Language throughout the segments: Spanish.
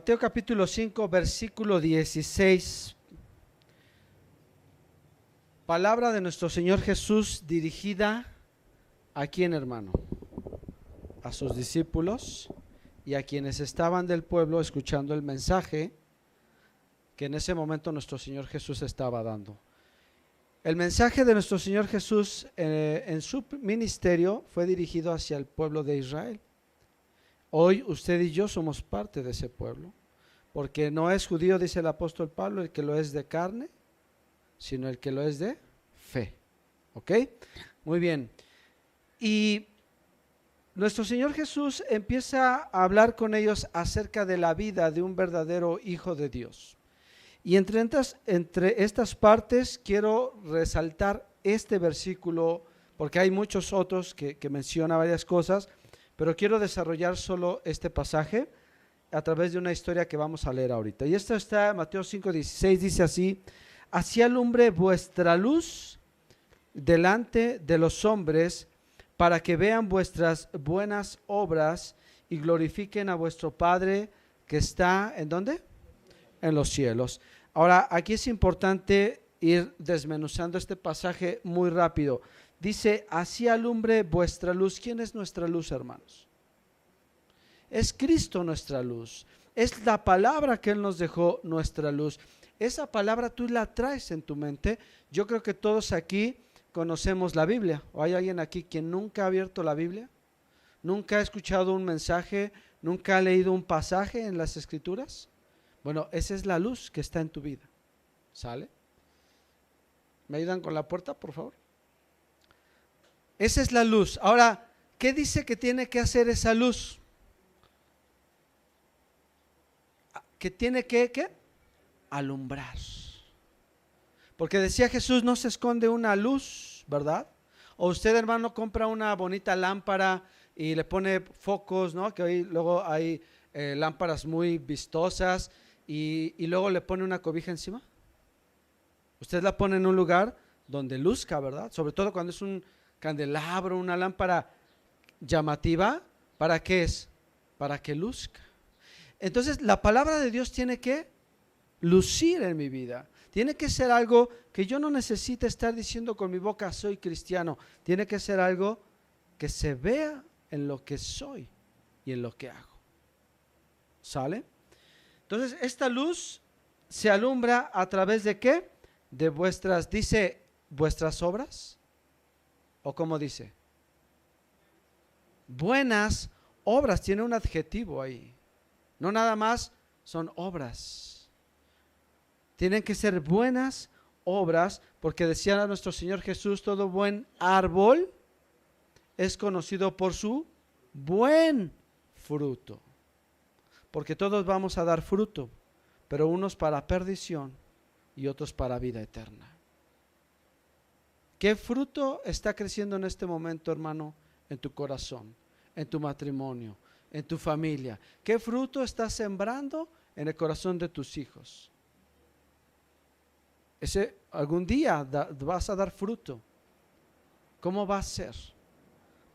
Mateo capítulo 5, versículo 16. Palabra de nuestro Señor Jesús dirigida a quién, hermano? A sus discípulos y a quienes estaban del pueblo escuchando el mensaje que en ese momento nuestro Señor Jesús estaba dando. El mensaje de nuestro Señor Jesús en su ministerio fue dirigido hacia el pueblo de Israel. Hoy usted y yo somos parte de ese pueblo, porque no es judío, dice el apóstol Pablo, el que lo es de carne, sino el que lo es de fe. ¿Ok? Muy bien. Y nuestro Señor Jesús empieza a hablar con ellos acerca de la vida de un verdadero hijo de Dios. Y entre estas partes quiero resaltar este versículo, porque hay muchos otros que menciona varias cosas, pero quiero desarrollar solo este pasaje a través de una historia que vamos a leer ahorita. Y esto está en Mateo 5:16, dice así: así alumbre vuestra luz delante de los hombres, para que vean vuestras buenas obras y glorifiquen a vuestro Padre que está, ¿en dónde? En los cielos. Ahora, aquí es importante ir desmenuzando este pasaje muy rápido. Dice, así alumbre vuestra luz. ¿Quién es nuestra luz, hermanos? Es Cristo nuestra luz. Es la palabra que Él nos dejó, nuestra luz. Esa palabra tú la traes en tu mente. Yo creo que todos aquí conocemos la Biblia. ¿O hay alguien aquí quien nunca ha abierto la Biblia? ¿Nunca ha escuchado un mensaje? ¿Nunca ha leído un pasaje en las Escrituras? Bueno, esa es la luz que está en tu vida. ¿Sale? ¿Me ayudan con la puerta, por favor? Esa es la luz. Ahora, ¿qué dice que tiene que hacer esa luz? Que tiene que, ¿qué? Alumbrar. Porque decía Jesús, no se esconde una luz, ¿verdad? O usted, hermano, compra una bonita lámpara y le pone focos, ¿no? Que hoy luego hay lámparas muy vistosas y luego le pone una cobija encima. Usted la pone en un lugar donde luzca, ¿verdad? Sobre todo cuando es un candelabro, una lámpara llamativa. ¿Para qué es? Para que luzca. Entonces la palabra de Dios tiene que lucir en mi vida. Tiene que ser algo que yo no necesite estar diciendo con mi boca soy cristiano. Tiene que ser algo que se vea en lo que soy y en lo que hago. ¿Sale? Entonces esta luz se alumbra a través de ¿qué? De vuestras, dice, vuestras obras. ¿O cómo dice? Buenas obras, tiene un adjetivo ahí. No nada más son obras. Tienen que ser buenas obras, porque decía nuestro Señor Jesús, todo buen árbol es conocido por su buen fruto. Porque todos vamos a dar fruto, pero unos para perdición y otros para vida eterna. ¿Qué fruto está creciendo en este momento, hermano, en tu corazón, en tu matrimonio, en tu familia? ¿Qué fruto estás sembrando en el corazón de tus hijos? Algún día vas a dar fruto. ¿Cómo va a ser?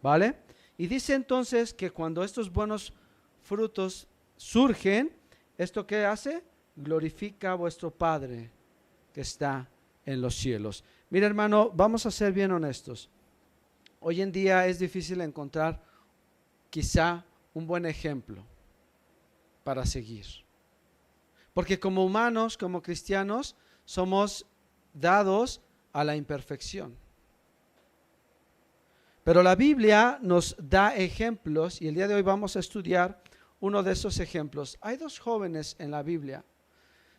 ¿Vale? Y dice entonces que cuando estos buenos frutos surgen, ¿esto qué hace? Glorifica a vuestro Padre que está en los cielos. Mira, hermano, vamos a ser bien honestos. Hoy en día es difícil encontrar quizá un buen ejemplo para seguir. Porque como humanos, como cristianos, somos dados a la imperfección. Pero la Biblia nos da ejemplos y el día de hoy vamos a estudiar uno de esos ejemplos. Hay dos jóvenes en la Biblia,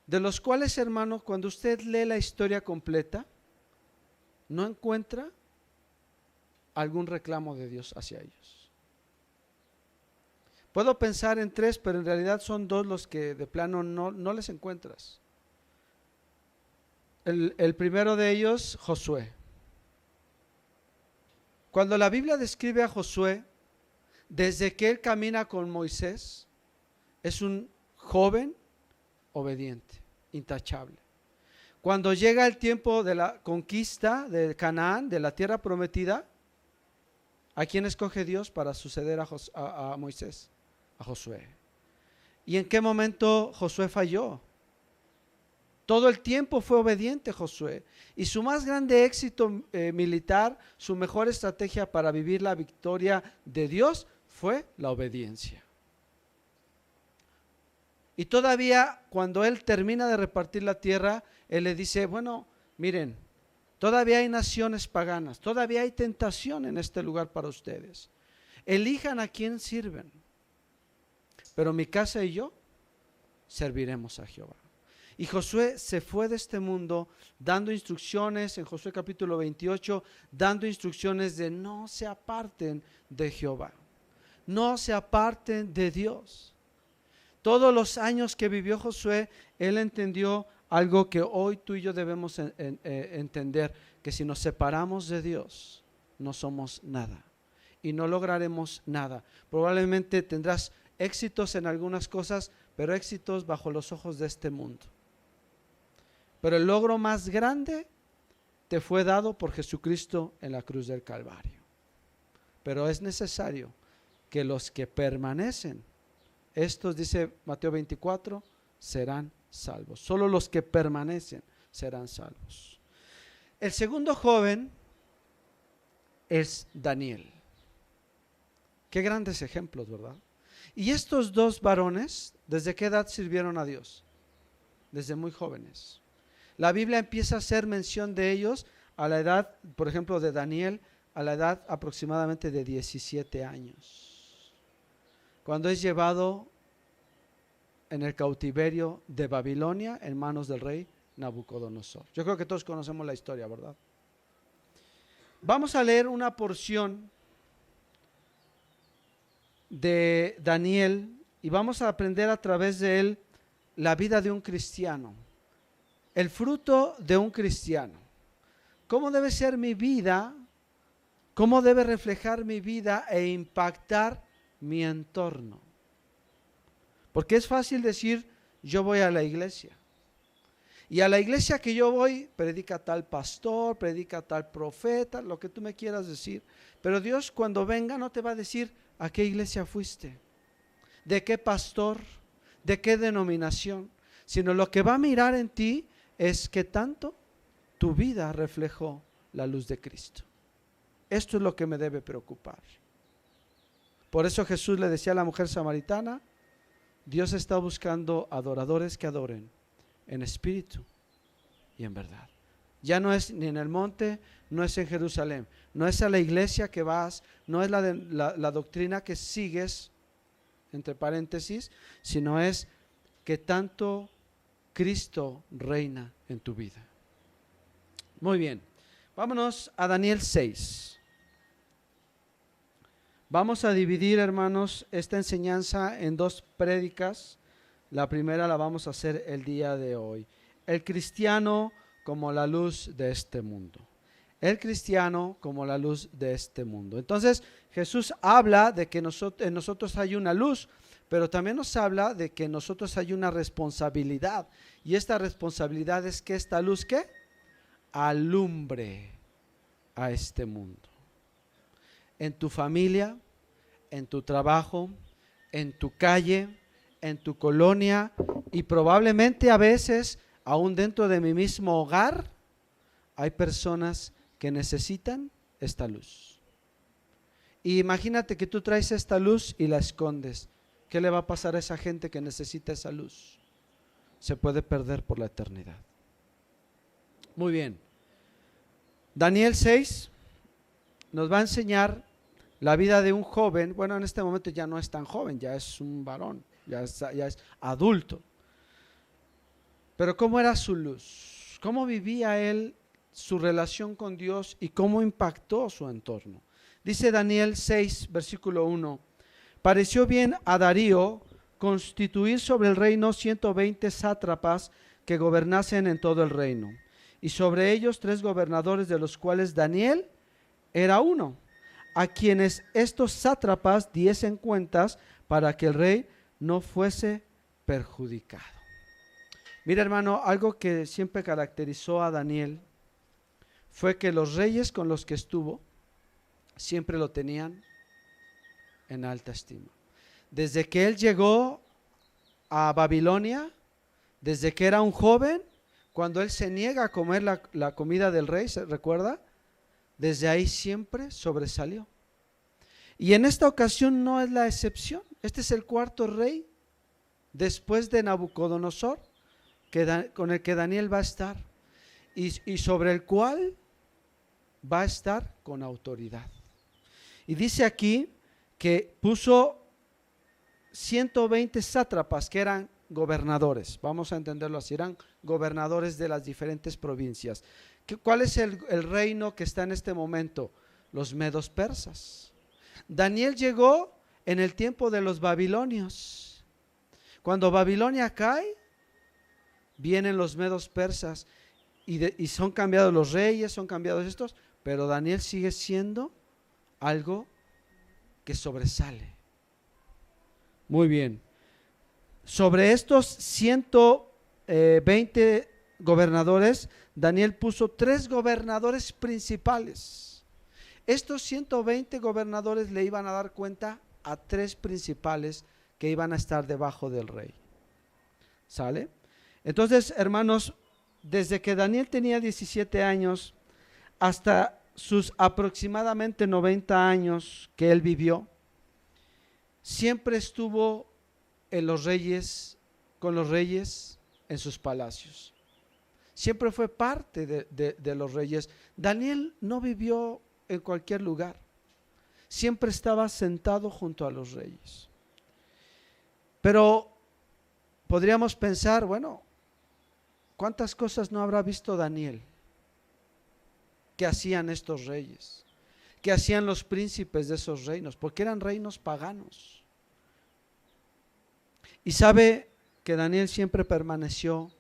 de los cuales, hermano, cuando usted lee la historia completa, no encuentra algún reclamo de Dios hacia ellos. Puedo pensar en tres, pero en realidad son dos los que de plano no les encuentras. El primero de ellos, Josué. Cuando la Biblia describe a Josué, desde que él camina con Moisés, es un joven obediente, intachable. Cuando llega el tiempo de la conquista de Canaán, de la tierra prometida, ¿a quién escoge Dios para suceder a Moisés? A Josué. ¿Y en qué momento Josué falló? Todo el tiempo fue obediente Josué. Y su más grande éxito militar, su mejor estrategia para vivir la victoria de Dios fue la obediencia. Y todavía cuando él termina de repartir la tierra, él le dice, bueno, miren, todavía hay naciones paganas, todavía hay tentación en este lugar para ustedes. Elijan a quién sirven. Pero mi casa y yo serviremos a Jehová. Y Josué se fue de este mundo dando instrucciones, en Josué capítulo 28, dando instrucciones de no se aparten de Jehová, no se aparten de Dios. Todos los años que vivió Josué, él entendió algo que hoy tú y yo debemos entender, que si nos separamos de Dios, no somos nada y no lograremos nada. Probablemente tendrás éxitos en algunas cosas, pero éxitos bajo los ojos de este mundo. Pero el logro más grande te fue dado por Jesucristo en la cruz del Calvario. Pero es necesario que los que permanecen, estos, dice Mateo 24, serán salvos. Solo los que permanecen serán salvos. El segundo joven es Daniel. Qué grandes ejemplos, ¿verdad? Y estos dos varones, ¿desde qué edad sirvieron a Dios? Desde muy jóvenes. La Biblia empieza a hacer mención de ellos a la edad, por ejemplo, de Daniel, a la edad aproximadamente de 17 años. Cuando es llevado en el cautiverio de Babilonia en manos del rey Nabucodonosor. Yo creo que todos conocemos la historia, ¿verdad? Vamos a leer una porción de Daniel y vamos a aprender a través de él la vida de un cristiano. El fruto de un cristiano. ¿Cómo debe ser mi vida? ¿Cómo debe reflejar mi vida e impactar mi entorno? Porque es fácil decir, yo voy a la iglesia. Y a la iglesia que yo voy, predica tal pastor, predica tal profeta, lo que tú me quieras decir. Pero Dios cuando venga no te va a decir a qué iglesia fuiste, de qué pastor, de qué denominación, sino lo que va a mirar en ti es que tanto tu vida reflejó la luz de Cristo. Esto es lo que me debe preocupar. Por eso Jesús le decía a la mujer samaritana, Dios está buscando adoradores que adoren en espíritu y en verdad. Ya no es ni en el monte, no es en Jerusalén, no es a la iglesia que vas, no es la doctrina que sigues, entre paréntesis, sino es que tanto Cristo reina en tu vida. Muy bien, vámonos a Daniel 6. Vamos a dividir, hermanos, esta enseñanza en dos prédicas. La primera la vamos a hacer el día de hoy. El cristiano como la luz de este mundo. El cristiano como la luz de este mundo. Entonces, Jesús habla de que en nosotros hay una luz, pero también nos habla de que en nosotros hay una responsabilidad. Y esta responsabilidad es que esta luz, ¿qué? Alumbre a este mundo. En tu familia, en tu trabajo, en tu calle, en tu colonia y probablemente a veces aún dentro de mi mismo hogar hay personas que necesitan esta luz. Y imagínate que tú traes esta luz y la escondes. ¿Qué le va a pasar a esa gente que necesita esa luz? Se puede perder por la eternidad. Muy bien. Daniel 6 nos va a enseñar la vida de un joven. Bueno, en este momento ya no es tan joven, ya es un varón, ya es adulto. Pero ¿cómo era su luz? ¿Cómo vivía él su relación con Dios y cómo impactó su entorno? Dice Daniel 6, versículo 1. Pareció bien a Darío constituir sobre el reino 120 sátrapas que gobernasen en todo el reino, y sobre ellos 3 gobernadores, de los cuales Daniel era uno, a quienes estos sátrapas diesen cuentas para que el rey no fuese perjudicado. Mira, hermano, algo que siempre caracterizó a Daniel fue que los reyes con los que estuvo siempre lo tenían en alta estima. Desde que él llegó a Babilonia desde que era un joven, cuando él se niega a comer la comida del rey, ¿se recuerda? Desde ahí siempre sobresalió. Y en esta ocasión no es la excepción. Este es el cuarto rey después de Nabucodonosor con el que Daniel va a estar y sobre el cual va a estar con autoridad. Y dice aquí que puso 120 sátrapas que eran gobernadores, vamos a entenderlo así, eran gobernadores de las diferentes provincias. ¿Cuál es el reino que está en este momento? Los medos persas. Daniel llegó en el tiempo de los babilonios. Cuando Babilonia cae, vienen los medos persas y son cambiados los reyes, son cambiados estos, pero Daniel sigue siendo algo que sobresale. Muy bien. Sobre estos 120 gobernadores, Daniel puso 3 gobernadores principales. Estos 120 gobernadores le iban a dar cuenta a 3 principales que iban a estar debajo del rey. ¿Sale? Entonces, hermanos, desde que Daniel tenía 17 años hasta sus aproximadamente 90 años que él vivió, siempre estuvo con los reyes en sus palacios. Siempre fue parte de los reyes. Daniel no vivió en cualquier lugar. Siempre estaba sentado junto a los reyes. Pero podríamos pensar, bueno, ¿cuántas cosas no habrá visto Daniel? ¿Qué hacían estos reyes? ¿Qué hacían los príncipes de esos reinos? Porque eran reinos paganos. Y sabe que Daniel siempre permaneció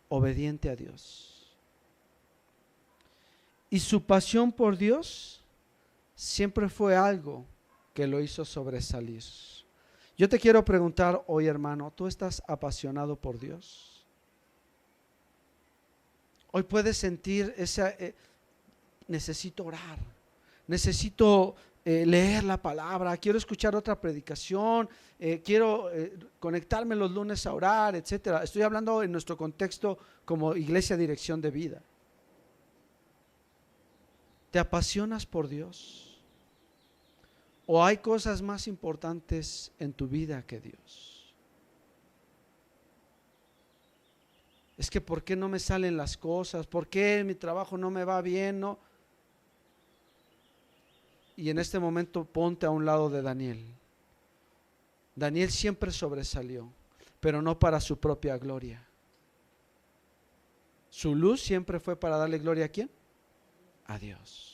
obediente a Dios. Y su pasión por Dios siempre fue algo que lo hizo sobresalir. Yo te quiero preguntar hoy, hermano, ¿tú estás apasionado por Dios? Hoy puedes sentir necesito orar, necesito leer la palabra, quiero escuchar otra predicación, quiero conectarme los lunes a orar, etcétera. Estoy hablando en nuestro contexto como Iglesia Dirección de Vida. ¿Te apasionas por Dios? ¿O hay cosas más importantes en tu vida que Dios? Es que ¿por qué no me salen las cosas? ¿Por qué en mi trabajo no me va bien? ¿No? Y en este momento ponte a un lado de Daniel. Daniel siempre sobresalió, pero no para su propia gloria. Su luz siempre fue para darle gloria ¿a quién? A Dios.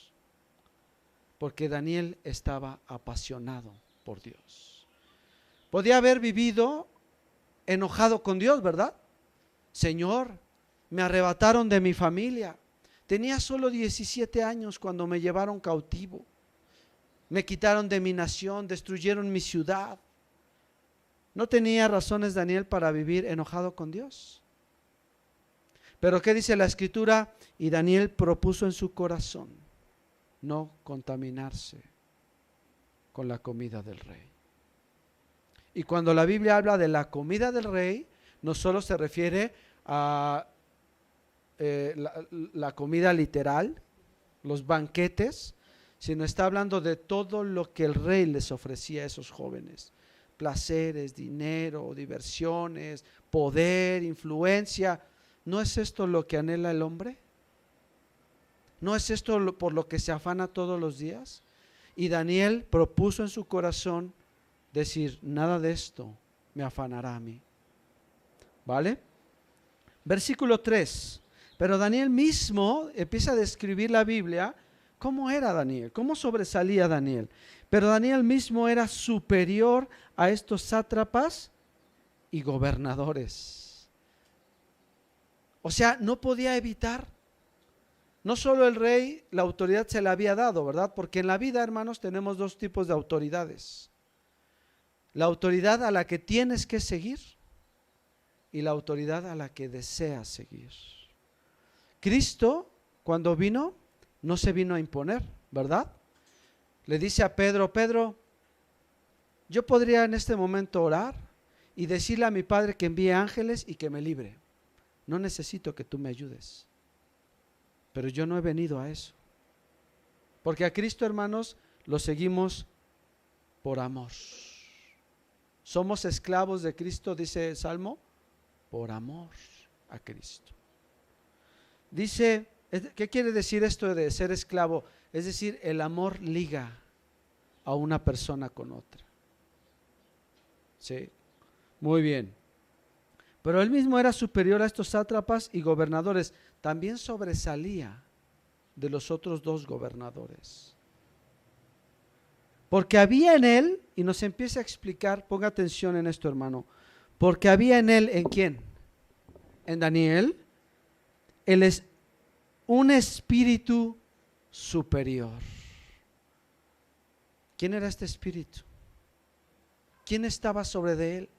Porque Daniel estaba apasionado por Dios. Podía haber vivido enojado con Dios, ¿verdad? Señor, me arrebataron de mi familia. Tenía solo 17 años cuando me llevaron cautivo. Me quitaron de mi nación, destruyeron mi ciudad. ¿No tenía razones Daniel para vivir enojado con Dios? Pero ¿qué dice la Escritura? Y Daniel propuso en su corazón no contaminarse con la comida del rey. Y cuando la Biblia habla de la comida del rey, no solo se refiere a la comida literal, los banquetes, sino está hablando de todo lo que el rey les ofrecía a esos jóvenes: placeres, dinero, diversiones, poder, influencia. ¿No es esto lo que anhela el hombre? ¿No es esto por lo que se afana todos los días? Y Daniel propuso en su corazón decir: nada de esto me afanará a mí. ¿Vale? Versículo 3. Pero Daniel mismo empieza a describir la Biblia. ¿Cómo era Daniel? ¿Cómo sobresalía Daniel? Pero Daniel mismo era superior a estos sátrapas y gobernadores. O sea, no podía evitar. No solo el rey, la autoridad se la había dado, ¿verdad? Porque en la vida, hermanos, tenemos 2 tipos de autoridades. La autoridad a la que tienes que seguir y la autoridad a la que deseas seguir. Cristo, cuando vino, no se vino a imponer, ¿verdad? Le dice a Pedro: Pedro, yo podría en este momento orar y decirle a mi Padre que envíe ángeles y que me libre. No necesito que tú me ayudes. Pero yo no he venido a eso. Porque a Cristo, hermanos, lo seguimos por amor. Somos esclavos de Cristo, dice el Salmo, por amor a Cristo. Dice, ¿qué quiere decir esto de ser esclavo? Es decir, el amor liga a una persona con otra. Sí, muy bien. Pero él mismo era superior a estos sátrapas y gobernadores. También sobresalía de los otros dos gobernadores. Porque había en él, y nos empieza a explicar, ponga atención en esto, hermano, porque había en él, ¿en quién? En Daniel, él es un espíritu superior. ¿Quién era este espíritu? ¿Quién estaba sobre de él?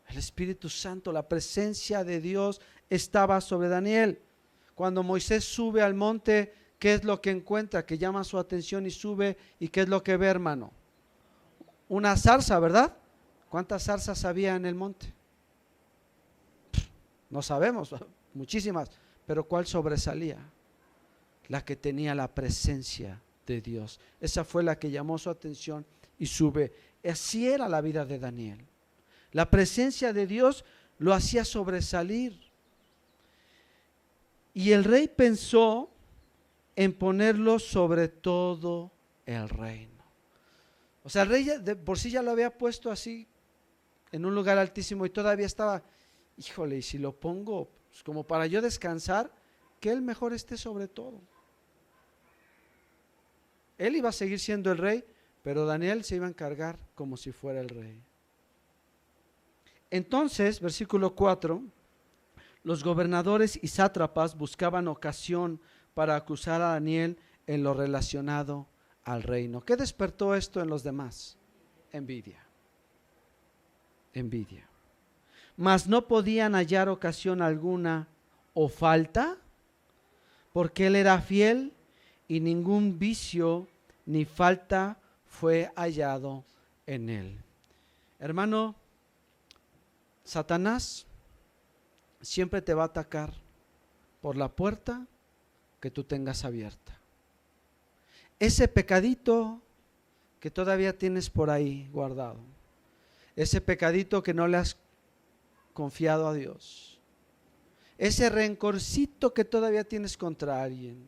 El Espíritu Santo, la presencia de Dios estaba sobre Daniel. Cuando Moisés sube al monte, ¿qué es lo que encuentra? Que llama su atención y sube, ¿y qué es lo que ve, hermano? Una zarza, ¿verdad? ¿Cuántas zarzas había en el monte? No sabemos, muchísimas, pero ¿cuál sobresalía? La que tenía la presencia de Dios. Esa fue la que llamó su atención y sube. Así era la vida de Daniel. La presencia de Dios lo hacía sobresalir. Y el rey pensó en ponerlo sobre todo el reino. O sea, el rey por sí ya lo había puesto así en un lugar altísimo y todavía estaba, híjole, y si lo pongo pues, como para yo descansar, que él mejor esté sobre todo. Él iba a seguir siendo el rey, pero Daniel se iba a encargar como si fuera el rey. Entonces, versículo 4, los gobernadores y sátrapas buscaban ocasión para acusar a Daniel en lo relacionado al reino. ¿Qué despertó esto en los demás? Envidia. Envidia. Mas no podían hallar ocasión alguna o falta, porque él era fiel y ningún vicio ni falta fue hallado en él. Hermano, Satanás siempre te va a atacar por la puerta que tú tengas abierta. Ese pecadito que todavía tienes por ahí guardado, ese pecadito que no le has confiado a Dios, ese rencorcito que todavía tienes contra alguien,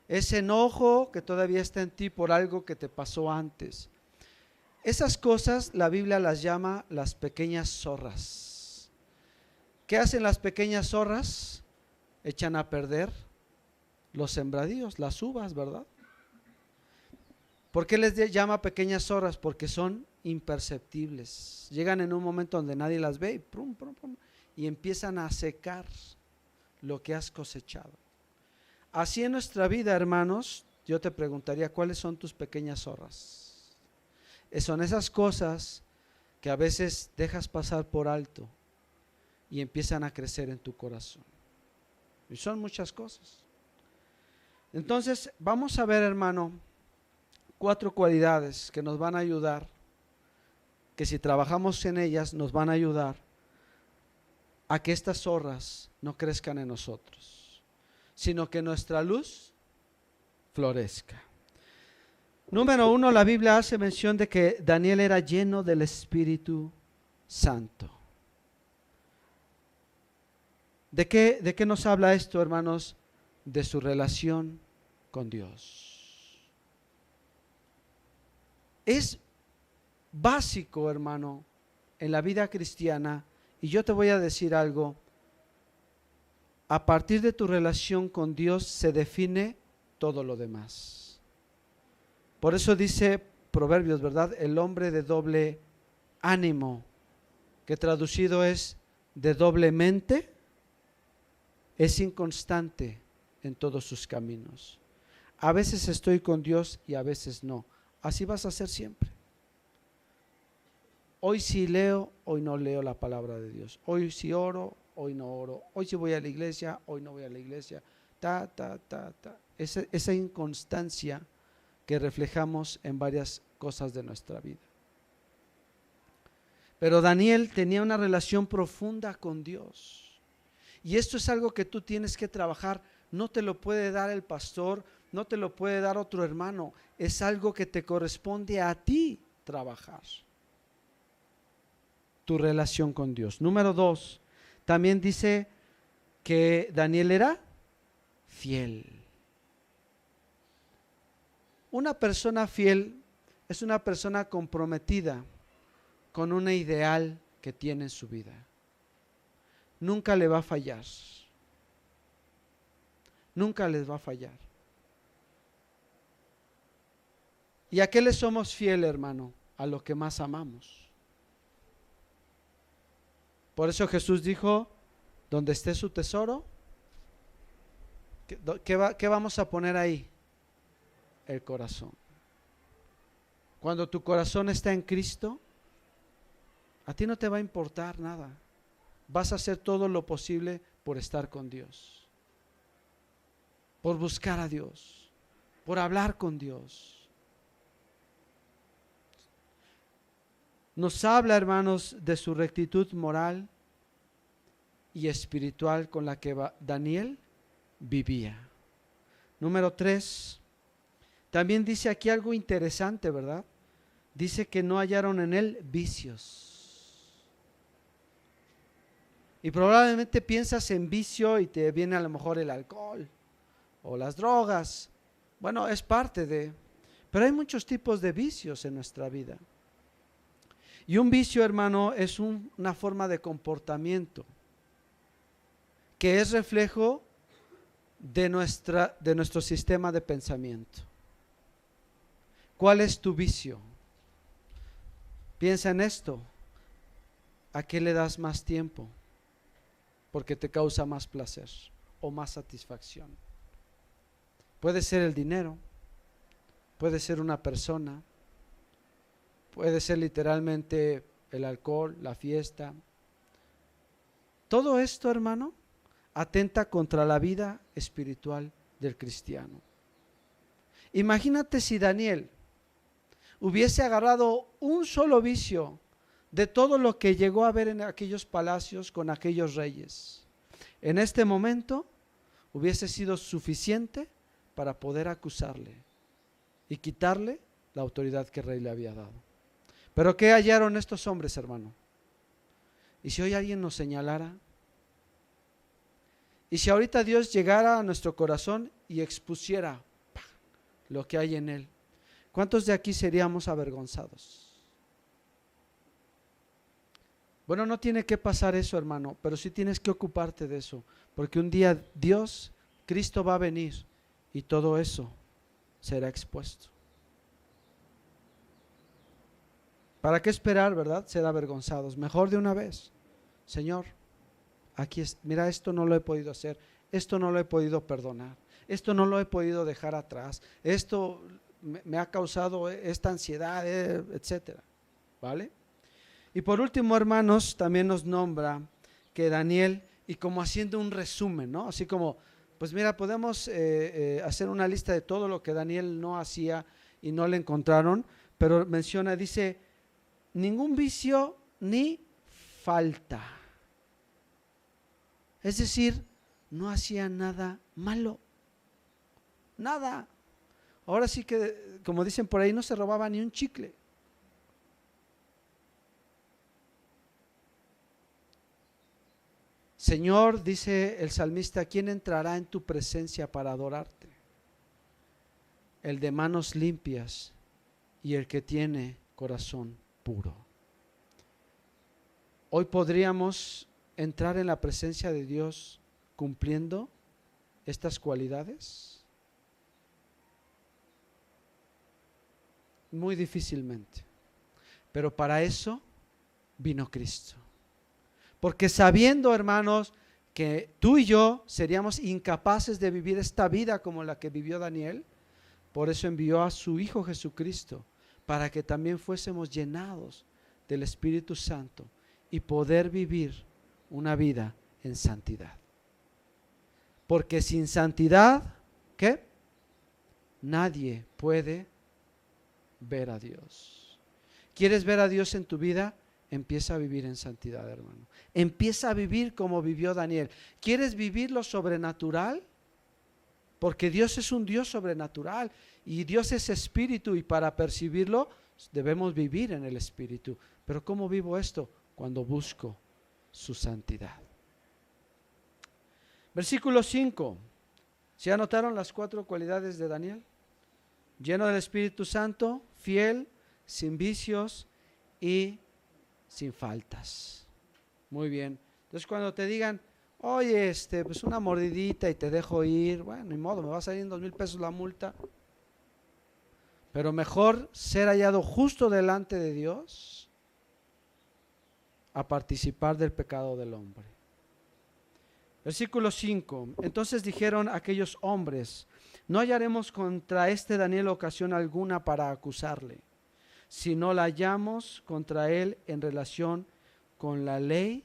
ese enojo que todavía está en ti por algo que te pasó antes. Esas cosas la Biblia las llama las pequeñas zorras. ¿Qué hacen las pequeñas zorras? Echan a perder los sembradíos, las uvas, ¿verdad? ¿Por qué les llama pequeñas zorras? Porque son imperceptibles. Llegan en un momento donde nadie las ve y, prum, prum, prum, y empiezan a secar lo que has cosechado. Así en nuestra vida, hermanos, yo te preguntaría, ¿cuáles son tus pequeñas zorras? Son esas cosas que a veces dejas pasar por alto y empiezan a crecer en tu corazón. Y son muchas cosas. Entonces, vamos a ver, hermano, 4 cualidades que nos van a ayudar, que si trabajamos en ellas nos van a ayudar a que estas zorras no crezcan en nosotros, sino que nuestra luz florezca. Número 1, la Biblia hace mención de que Daniel era lleno del Espíritu Santo. ¿De qué nos habla esto, hermanos? De su relación con Dios. Es básico, hermano, en la vida cristiana, y yo te voy a decir algo, a partir de tu relación con Dios se define todo lo demás. Por eso dice Proverbios, ¿verdad? El hombre de doble ánimo, que traducido es de doble mente, es inconstante en todos sus caminos. A veces estoy con Dios y a veces no. Así vas a ser siempre. Hoy sí leo, hoy no leo la palabra de Dios. Hoy sí oro, hoy no oro. Hoy sí voy a la iglesia, hoy no voy a la iglesia. Esa inconstancia que reflejamos en varias cosas de nuestra vida. Pero Daniel tenía una relación profunda con Dios. Y esto es algo que tú tienes que trabajar. No te lo puede dar el pastor, no te lo puede dar otro hermano. Es algo que te corresponde a ti trabajar. Tu relación con Dios. Número 2, también dice que Daniel era fiel. Una persona fiel es una persona comprometida con un ideal que tiene en su vida. Nunca le va a fallar. Nunca les va a fallar. ¿Y a qué le somos fiel, hermano? A lo que más amamos. Por eso Jesús dijo, donde esté su tesoro, ¿qué vamos a poner ahí? El corazón. Cuando tu corazón está en Cristo, a ti no te va a importar nada. Vas a hacer todo lo posible por estar con Dios, por buscar a Dios, por hablar con Dios. Nos habla, hermanos, de su rectitud moral y espiritual con la que Daniel vivía. Número 3, también dice aquí algo interesante, ¿verdad? Dice que no hallaron en él vicios. Y probablemente piensas en vicio y te viene a lo mejor el alcohol o las drogas. Bueno, es parte de, pero hay muchos tipos de vicios en nuestra vida. Y un vicio, hermano, es una forma de comportamiento que es reflejo de nuestro sistema de pensamiento. ¿Cuál es tu vicio? Piensa en esto. ¿A qué le das más tiempo? Porque te causa más placer o más satisfacción. Puede ser el dinero, puede ser una persona, puede ser literalmente el alcohol, la fiesta. Todo esto, hermano, atenta contra la vida espiritual del cristiano. Imagínate si Daniel hubiese agarrado un solo vicio de todo lo que llegó a ver en aquellos palacios con aquellos reyes. En este momento hubiese sido suficiente para poder acusarle y quitarle la autoridad que el rey le había dado. Pero ¿qué hallaron estos hombres, hermano? ¿Y si hoy alguien nos señalara? ¿Y si ahorita Dios llegara a nuestro corazón y expusiera lo que hay en él? ¿Cuántos de aquí seríamos avergonzados? Bueno, no tiene que pasar eso, hermano, pero sí tienes que ocuparte de eso, porque un día Dios, Cristo va a venir y todo eso será expuesto. ¿Para qué esperar, verdad? Ser avergonzados. Mejor de una vez. Señor, aquí es, mira, esto no lo he podido hacer, esto no lo he podido perdonar, esto no lo he podido dejar atrás, esto me ha causado esta ansiedad, etcétera. ¿Vale? Y por último, hermanos, también nos nombra que Daniel, y como haciendo un resumen, ¿no? Así como, pues mira, podemos hacer una lista de todo lo que Daniel no hacía y no le encontraron, pero menciona, dice, ningún vicio ni falta. Es decir, no hacía nada malo, nada. Ahora sí que, como dicen por ahí, no se robaba ni un chicle. Señor, dice el salmista, ¿quién entrará en tu presencia para adorarte? El de manos limpias y el que tiene corazón puro. Hoy podríamos entrar en la presencia de Dios cumpliendo estas cualidades. Muy difícilmente. Pero para eso vino Cristo. Porque sabiendo, hermanos, que tú y yo seríamos incapaces de vivir esta vida como la que vivió Daniel, por eso envió a su Hijo Jesucristo, para que también fuésemos llenados del Espíritu Santo y poder vivir una vida en santidad. Porque sin santidad, ¿qué? Nadie puede ver a Dios. ¿Quieres ver a Dios en tu vida? empieza a vivir en santidad, hermano. Empieza a vivir como vivió Daniel. ¿Quieres vivir lo sobrenatural? Porque Dios es un Dios sobrenatural y Dios es espíritu, y para percibirlo debemos vivir en el espíritu. Pero ¿cómo vivo esto? Cuando busco su santidad. Versículo 5. ¿Se anotaron las 4 cualidades de Daniel? Lleno del Espíritu Santo, fiel, sin vicios y sin faltas. Muy bien. Entonces cuando te digan, oye, pues una mordidita y te dejo ir, bueno, ni modo, me va a salir en 2,000 pesos la multa. Pero mejor ser hallado justo delante de Dios a participar del pecado del hombre. Versículo 5. Entonces dijeron aquellos hombres: no hallaremos contra este Daniel ocasión alguna para acusarle, si no la hallamos contra él en relación con la ley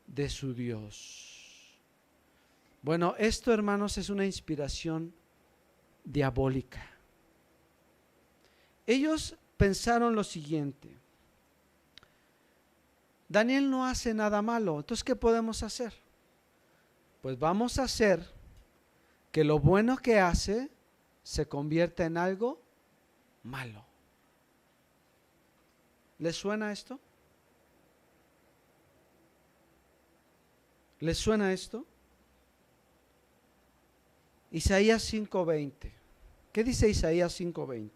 de su Dios. Bueno, esto, hermanos, es una inspiración diabólica. Ellos pensaron lo siguiente: Daniel no hace nada malo, entonces ¿qué podemos hacer? Pues vamos a hacer que lo bueno que hace se convierta en algo malo. ¿Les suena esto? ¿Les suena esto? Isaías 5:20. ¿Qué dice Isaías 5:20?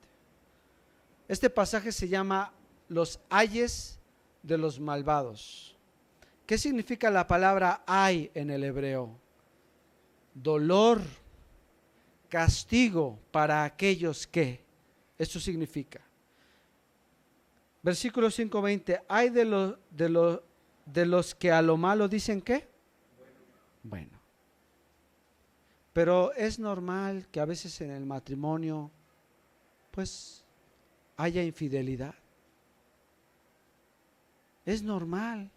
Este pasaje se llama los ayes de los malvados. ¿Qué significa la palabra ay en el hebreo? Dolor, castigo para aquellos que. Esto significa. Versículo 5:20. Ay de los que a lo malo dicen ¿qué? Bueno. Pero es normal que a veces en el matrimonio pues haya infidelidad. Es normal.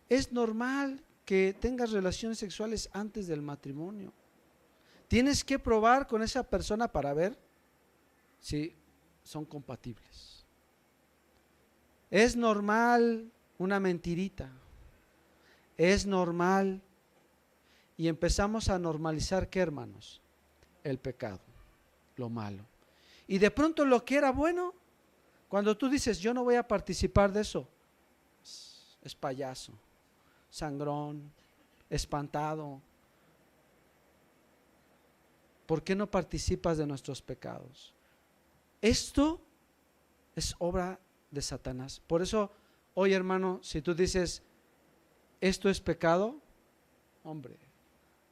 Es normal que tengas relaciones sexuales antes del matrimonio. Tienes que probar con esa persona para ver si son compatibles. Es normal una mentirita. Es normal. Y empezamos a normalizar, ¿qué, hermanos? El pecado, lo malo. Y de pronto lo que era bueno, cuando tú dices, yo no voy a participar de eso, es payaso, sangrón, espantado. ¿Por qué no participas de nuestros pecados? Esto es obra de Satanás. Por eso, hoy, hermano, si tú dices, esto es pecado, hombre,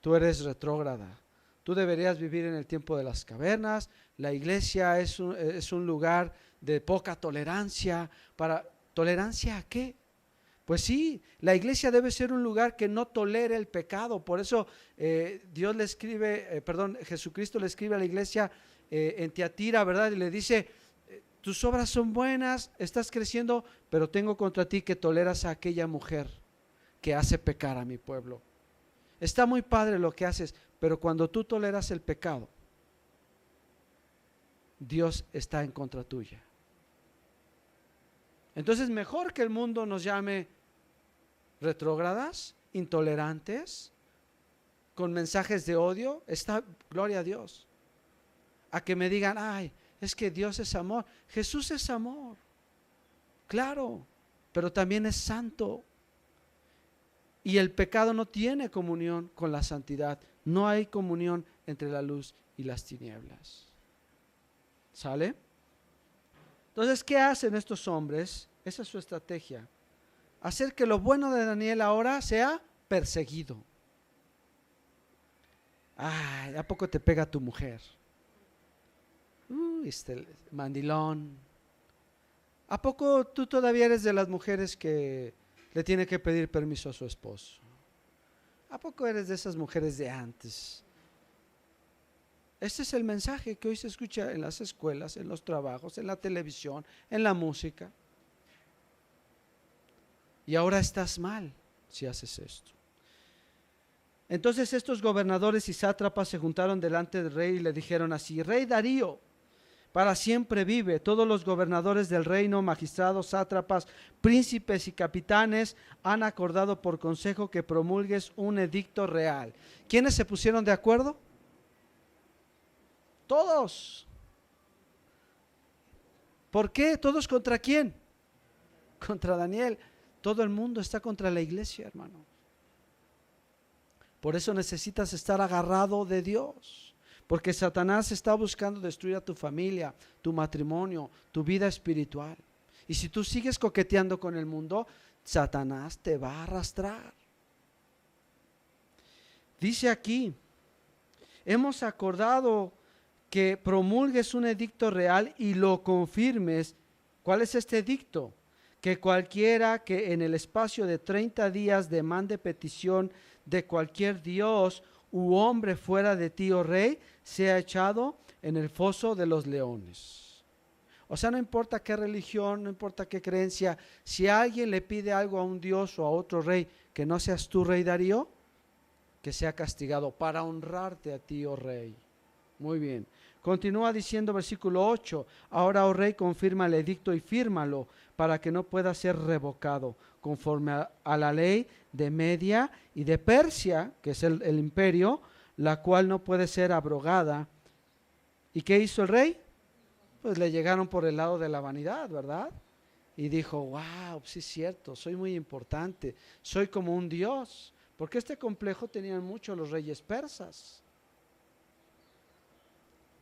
tú eres retrógrada. Tú deberías vivir en el tiempo de las cavernas. La iglesia es un lugar de poca tolerancia. ¿Tolerancia a qué? Pues sí, la iglesia debe ser un lugar que no tolere el pecado. Por eso Jesucristo le escribe a la iglesia en Tiatira, ¿verdad? Y le dice, tus obras son buenas, estás creciendo, pero tengo contra ti que toleras a aquella mujer que hace pecar a mi pueblo. Está muy padre lo que haces, pero cuando tú toleras el pecado, Dios está en contra tuya. Entonces, mejor que el mundo nos llame retrógradas, intolerantes, con mensajes de odio, está, gloria a Dios, a que me digan, ay, es que Dios es amor. Jesús es amor, claro, pero también es santo. Y el pecado no tiene comunión con la santidad. No hay comunión entre la luz y las tinieblas. ¿Sale? Entonces, ¿qué hacen estos hombres? Esa es su estrategia. Hacer que lo bueno de Daniel ahora sea perseguido. Ay, ¿a poco te pega tu mujer? Mandilón. ¿A poco tú todavía eres de las mujeres que le tiene que pedir permiso a su esposo? ¿A poco eres de esas mujeres de antes? Este es el mensaje que hoy se escucha en las escuelas, en los trabajos, en la televisión, en la música. Y ahora estás mal si haces esto. Entonces estos gobernadores y sátrapas se juntaron delante del rey y le dijeron así: Rey Darío, para siempre vive. Todos los gobernadores del reino, magistrados, sátrapas, príncipes y capitanes han acordado por consejo que promulgues un edicto real. ¿Quiénes se pusieron de acuerdo? Todos. ¿Por qué? ¿Todos contra quién? Contra Daniel. Todo el mundo está contra la iglesia, hermano. Por eso necesitas estar agarrado de Dios, porque Satanás está buscando destruir a tu familia, tu matrimonio, tu vida espiritual. Y si tú sigues coqueteando con el mundo, Satanás te va a arrastrar. Dice aquí, hemos acordado que promulgues un edicto real y lo confirmes. ¿Cuál es este edicto? Que cualquiera que en el espacio de 30 días demande petición de cualquier dios u hombre fuera de ti, oh rey, sea echado en el foso de los leones. O sea, no importa qué religión, no importa qué creencia, si alguien le pide algo a un dios o a otro rey que no seas tú, rey Darío, que sea castigado para honrarte a ti, oh rey. Muy bien. Continúa diciendo versículo 8, ahora, oh rey, confirma el edicto y fírmalo para que no pueda ser revocado, conforme a la ley de Media y de Persia, que es el imperio, la cual no puede ser abrogada. ¿Y qué hizo el rey? Pues le llegaron por el lado de la vanidad, ¿verdad? Y dijo, wow, sí es cierto, soy muy importante, soy como un dios, porque este complejo tenían mucho los reyes persas.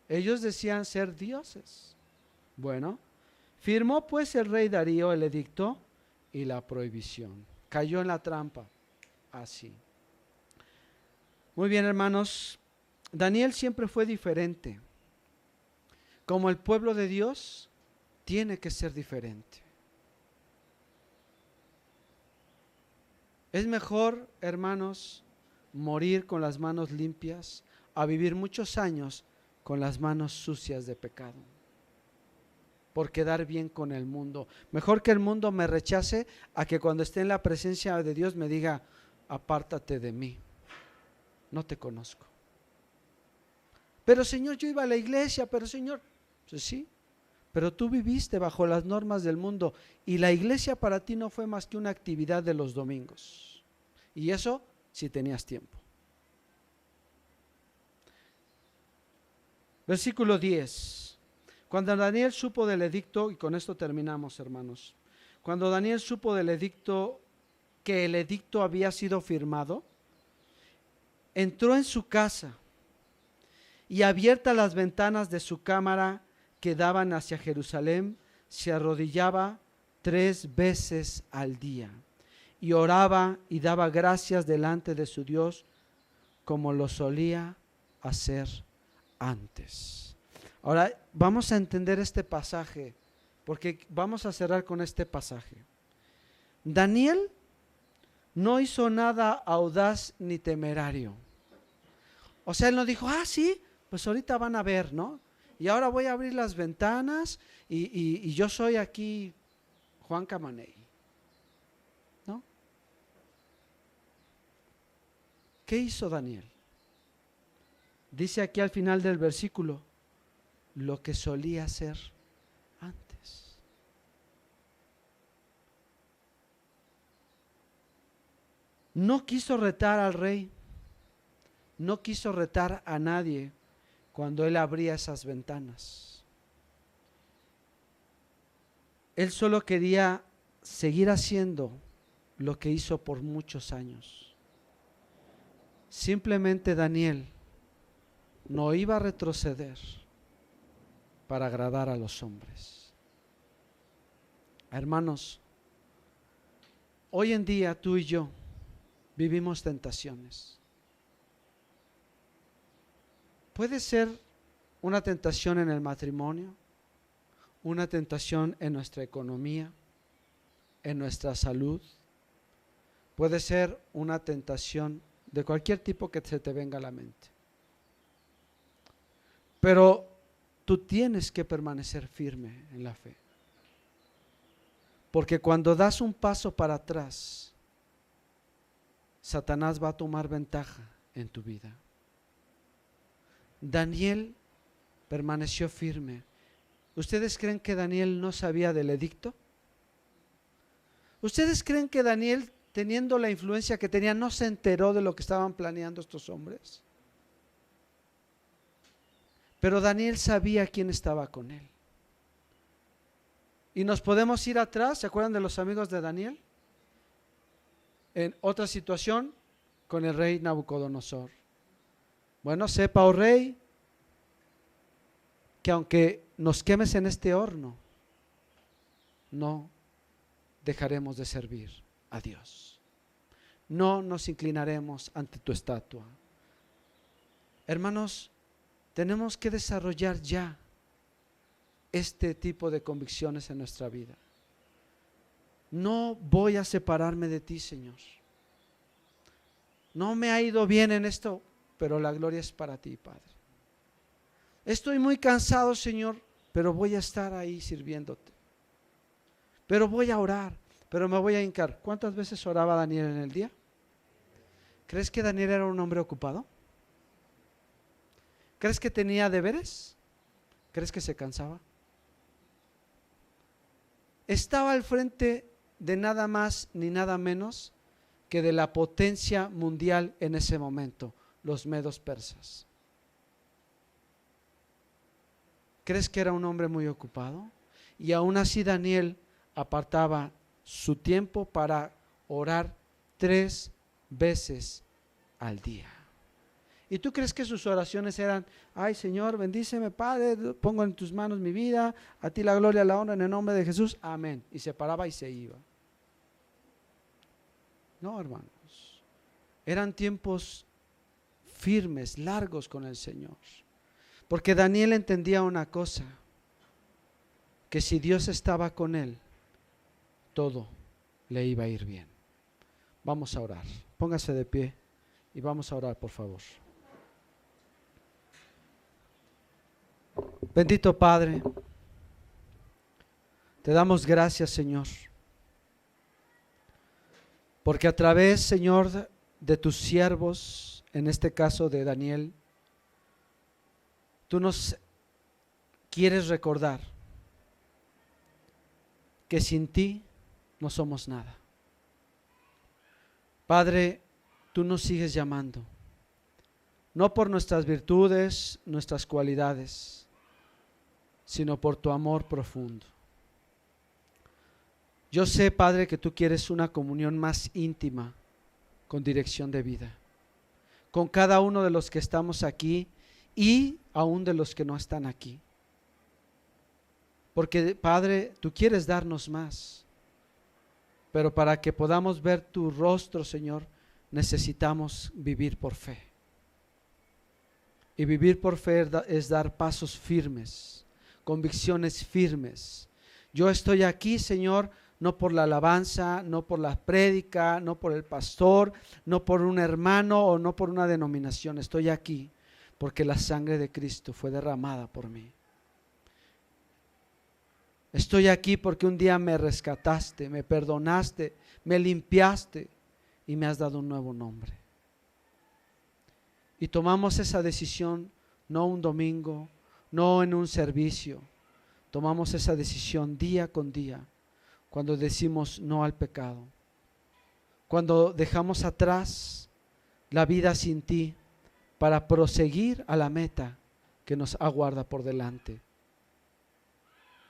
Ellos decían ser dioses. Bueno, firmó pues el rey Darío el edicto y la prohibición. Cayó en la trampa. Así. Muy bien, hermanos. Daniel siempre fue diferente. Como el pueblo de Dios, tiene que ser diferente. Es mejor, hermanos, morir con las manos limpias a vivir muchos años con las manos sucias de pecado, por quedar bien con el mundo. Mejor que el mundo me rechace a que cuando esté en la presencia de Dios me diga, apártate de mí, no te conozco. Pero Señor, yo iba a la iglesia, pero Señor, pues sí, pero tú viviste bajo las normas del mundo y la iglesia para ti no fue más que una actividad de los domingos. Y eso si tenías tiempo. Versículo 10. Cuando Daniel supo del edicto, y con esto terminamos, hermanos. Cuando Daniel supo del edicto, que el edicto había sido firmado, entró en su casa y abiertas las ventanas de su cámara que daban hacia Jerusalén, se arrodillaba 3 veces al día y oraba y daba gracias delante de su Dios como lo solía hacer antes. Ahora vamos a entender este pasaje, porque vamos a cerrar con este pasaje. Daniel no hizo nada audaz ni temerario. O sea, él no dijo, sí, pues ahorita van a ver, ¿no? Y ahora voy a abrir las ventanas y yo soy aquí Juan Camaney, ¿no? ¿Qué hizo Daniel? Dice aquí al final del versículo, lo que solía hacer antes. No quiso retar al rey, no quiso retar a nadie cuando él abría esas ventanas. Él solo quería seguir haciendo lo que hizo por muchos años. Simplemente Daniel no iba a retroceder para agradar a los hombres. Hermanos, hoy en día tú y yo vivimos tentaciones. Puede ser una tentación en el matrimonio, una tentación en nuestra economía, en nuestra salud. Puede ser una tentación de cualquier tipo que se te venga a la mente. Pero tú tienes que permanecer firme en la fe. Porque cuando das un paso para atrás, Satanás va a tomar ventaja en tu vida. Daniel permaneció firme ¿Ustedes creen que Daniel no sabía del edicto? ¿Ustedes creen que Daniel, teniendo la influencia que tenía, no se enteró de lo que estaban planeando estos hombres? Pero Daniel sabía quién estaba con él. Y nos podemos ir atrás, ¿se acuerdan de los amigos de Daniel? En otra situación, con el rey Nabucodonosor. Bueno, sepa, oh rey, que aunque nos quemes en este horno, no dejaremos de servir a Dios. No nos inclinaremos ante tu estatua. Hermanos, tenemos que desarrollar ya este tipo de convicciones en nuestra vida. No voy a separarme de ti, Señor. No me ha ido bien en esto, pero la gloria es para ti, Padre. Estoy muy cansado, Señor, pero voy a estar ahí sirviéndote. Pero voy a orar, pero me voy a hincar. ¿Cuántas veces oraba Daniel en el día? ¿Crees que Daniel era un hombre ocupado? ¿Crees que tenía deberes? ¿Crees que se cansaba? Estaba al frente de nada más ni nada menos que de la potencia mundial en ese momento, los medos persas. ¿Crees que era un hombre muy ocupado? Y aún así Daniel apartaba su tiempo para orar 3 veces al día. ¿Y tú crees que sus oraciones eran: ay Señor, bendíceme Padre, pongo en tus manos mi vida, a ti la gloria, la honra en el nombre de Jesús, amén? Y se paraba y se iba. No, hermanos, eran tiempos firmes, largos con el Señor, porque Daniel entendía una cosa, que si Dios estaba con él, todo le iba a ir bien. Vamos a orar, póngase de pie y vamos a orar, por favor. Bendito Padre, te damos gracias, Señor, porque a través, Señor, de tus siervos, en este caso de Daniel, tú nos quieres recordar que sin ti no somos nada. Padre, tú nos sigues llamando, no por nuestras virtudes, nuestras cualidades, sino por tu amor profundo. Yo sé, Padre, que tú quieres una comunión más íntima con Dirección de Vida, con cada uno de los que estamos aquí y aún de los que no están aquí. Porque, Padre, tú quieres darnos más, pero para que podamos ver tu rostro, Señor, necesitamos vivir por fe. Y vivir por fe es dar pasos firmes, convicciones firmes. Yo estoy aquí, Señor, no por la alabanza, no por la prédica, no por el pastor, no por un hermano o no por una denominación. Estoy aquí porque la sangre de Cristo fue derramada por mí. Estoy aquí porque un día me rescataste, me perdonaste, me limpiaste y me has dado un nuevo nombre. Y tomamos esa decisión no un domingo, no en un servicio. Tomamos esa decisión día con día, cuando decimos no al pecado, cuando dejamos atrás la vida sin ti para proseguir a la meta que nos aguarda por delante.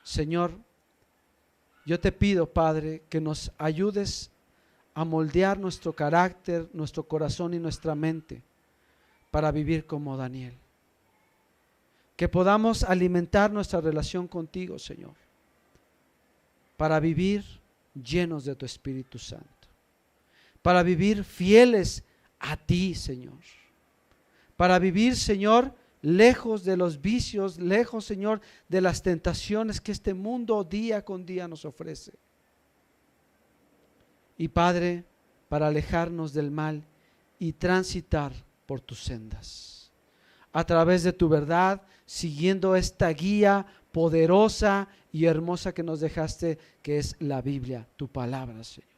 Señor, yo te pido, Padre, que nos ayudes a moldear nuestro carácter, nuestro corazón y nuestra mente para vivir como Daniel. Que podamos alimentar nuestra relación contigo, Señor, para vivir llenos de tu Espíritu Santo, para vivir fieles a ti, Señor, para vivir, Señor, lejos de los vicios, lejos, Señor, de las tentaciones que este mundo día con día nos ofrece. Y Padre, para alejarnos del mal y transitar por tus sendas, a través de tu verdad, siguiendo esta guía poderosa y hermosa que nos dejaste, que es la Biblia, tu palabra, Señor.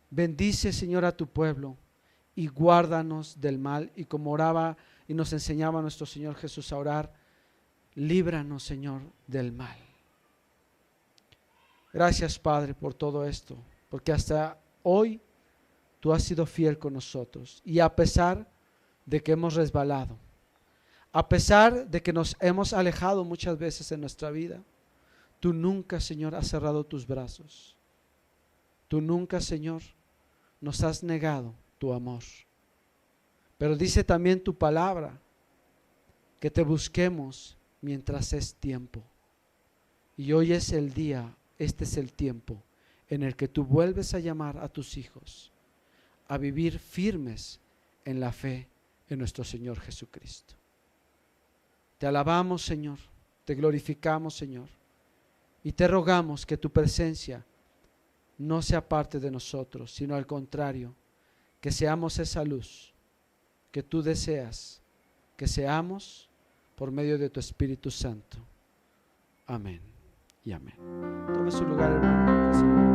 Bendice, Señor, a tu pueblo y guárdanos del mal. Y como oraba y nos enseñaba nuestro Señor Jesús a orar, líbranos, Señor, del mal. Gracias, Padre, por todo esto, porque hasta hoy tú has sido fiel con nosotros, y a pesar de que hemos resbalado, a pesar de que nos hemos alejado muchas veces en nuestra vida, tú nunca, Señor, has cerrado tus brazos. Tú nunca, Señor, nos has negado tu amor. Pero dice también tu palabra que te busquemos mientras es tiempo. Y hoy es el día, este es el tiempo en el que tú vuelves a llamar a tus hijos a vivir firmes en la fe en nuestro Señor Jesucristo. Te alabamos, Señor, te glorificamos, Señor, y te rogamos que tu presencia no sea parte de nosotros, sino al contrario, que seamos esa luz que tú deseas que seamos por medio de tu Espíritu Santo. Amén y amén. Tome su lugar, hermano.